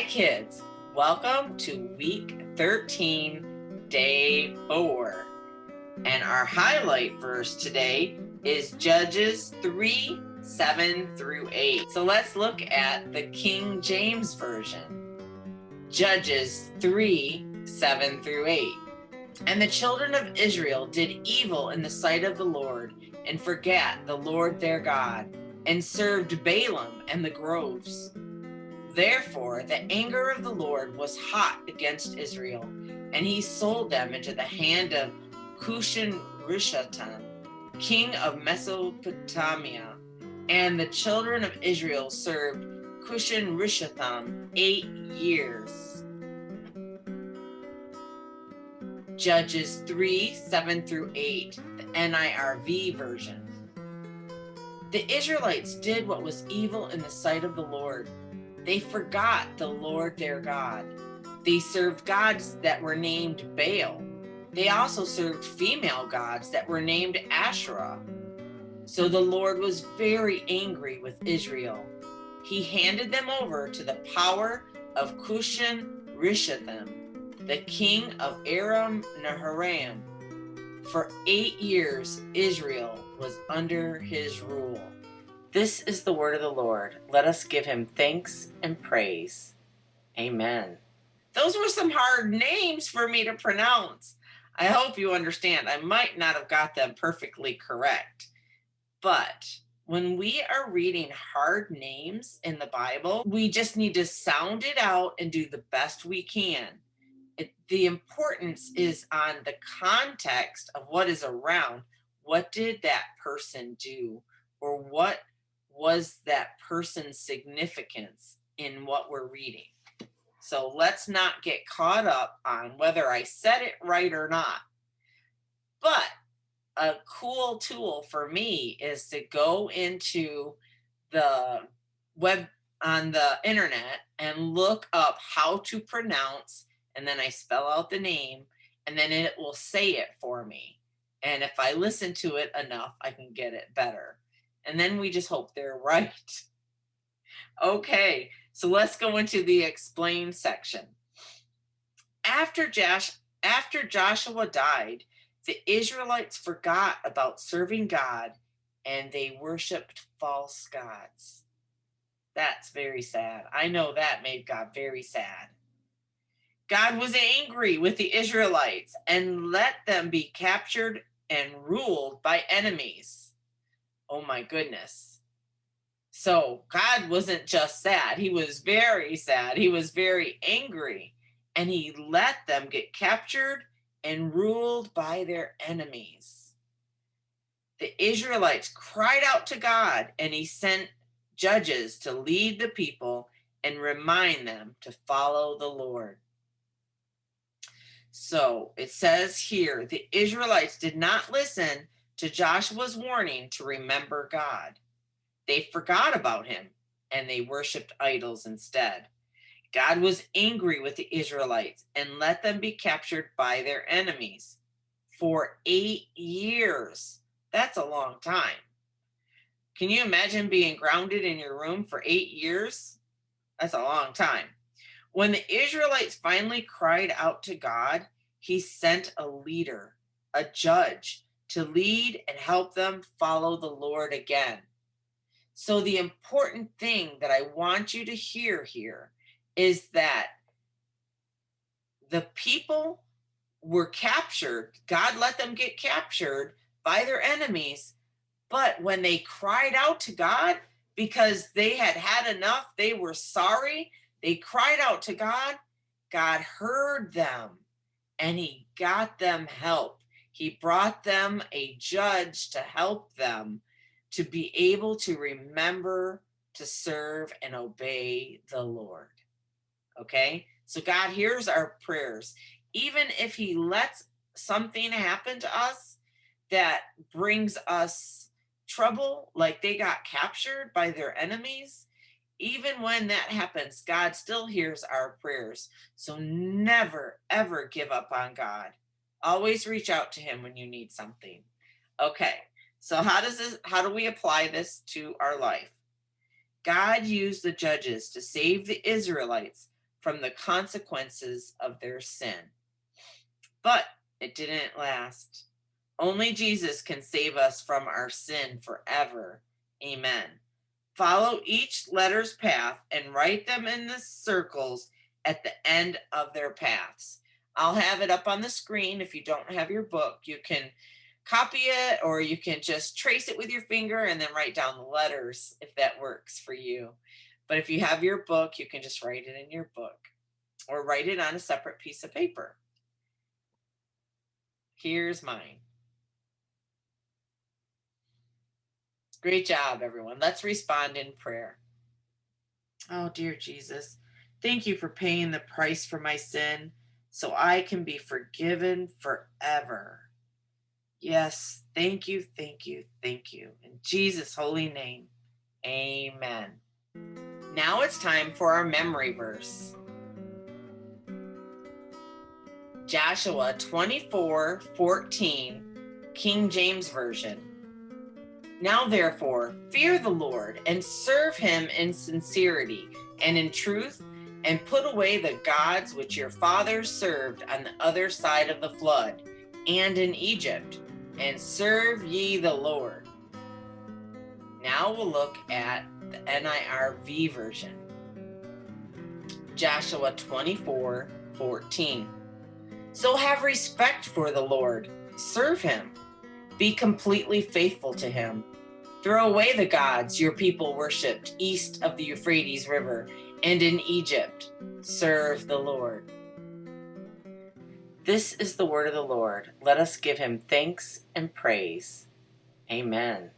Hi kids, welcome to week 13, day 4. And our highlight verse today is Judges 3, 7 through 8. So let's look at the King James Version. Judges 3, 7 through 8. And the children of Israel did evil in the sight of the Lord, and forgat the Lord their God, and served Baalim and the groves. Therefore the anger of the Lord was hot against Israel, and he sold them into the hand of Cushan-Rishathaim, king of Mesopotamia. And the children of Israel served Chushan-Rishathaim 8 years. Judges 3, 7 through 8, the NIRV version. The Israelites did what was evil in the sight of the Lord. They forgot the Lord their God. They served gods that were named Baal. They also served female gods that were named Asherah. So the Lord was very angry with Israel. He handed them over to the power of Cushan-Rishathaim, the king of Aram Naharaim. For 8 years, Israel was under his rule. This is the word of the Lord. Let us give him thanks and praise. Amen. Those were some hard names for me to pronounce. I hope you understand. I might not have got them perfectly correct. But when we are reading hard names in the Bible, we just need to sound it out and do the best we can. The importance is on the context of what is around. What did that person do? Or what was that person's significance in what we're reading? So let's not get caught up on whether I said it right or not. But a cool tool for me is to go into the web on the internet and look up how to pronounce, and then I spell out the name, and then it will say it for me. And if I listen to it enough, I can get it better. And then we just hope they're right. Okay, so let's go into the explain section. After Joshua died, the Israelites forgot about serving God, and they worshiped false gods. That's very sad. I know that made God very sad. God was angry with the Israelites and let them be captured and ruled by enemies. Oh my goodness. So God wasn't just sad. He was very sad. He was very angry. And he let them get captured and ruled by their enemies. The Israelites cried out to God, and he sent judges to lead the people and remind them to follow the Lord. So it says here, the Israelites did not listen to Joshua's warning to remember God. They forgot about him, and they worshiped idols instead. God was angry with the Israelites and let them be captured by their enemies for 8 years. That's a long time. Can you imagine being grounded in your room for 8 years? That's a long time. When the Israelites finally cried out to God, he sent a leader, a judge, to lead and help them follow the Lord again. So the important thing that I want you to hear here is that the people were captured. God let them get captured by their enemies. But when they cried out to God because they had had enough, they were sorry, they cried out to God, God heard them and he got them help. He brought them a judge to help them to be able to remember to serve and obey the Lord. Okay? So God hears our prayers. Even if he lets something happen to us that brings us trouble, like they got captured by their enemies, even when that happens, God still hears our prayers. So never, ever give up on God. Always reach out to him when you need something. Okay, so how do we apply this to our life? God used the judges to save the Israelites from the consequences of their sin. But it didn't last. Only Jesus can save us from our sin forever. Amen. Follow each letter's path and write them in the circles at the end of their paths. I'll have it up on the screen. If you don't have your book, you can copy it, or you can just trace it with your finger and then write down the letters if that works for you. But if you have your book, you can just write it in your book or write it on a separate piece of paper. Here's mine. Great job, everyone. Let's respond in prayer. Oh, dear Jesus, thank you for paying the price for my sin so I can be forgiven forever. Yes, thank you, thank you, thank you. In Jesus' holy name, amen. Now it's time for our memory verse. Joshua 24:14, King James Version. Now therefore, fear the Lord and serve him in sincerity and in truth, and put away the gods which your fathers served on the other side of the flood and in Egypt, and serve ye the Lord. Now we'll look at the NIRV version. Joshua 24:14. So have respect for the Lord, serve him, be completely faithful to him. Throw away the gods your people worshipped east of the Euphrates River and in Egypt. Serve the Lord. This is the word of the Lord. Let us give him thanks and praise. Amen.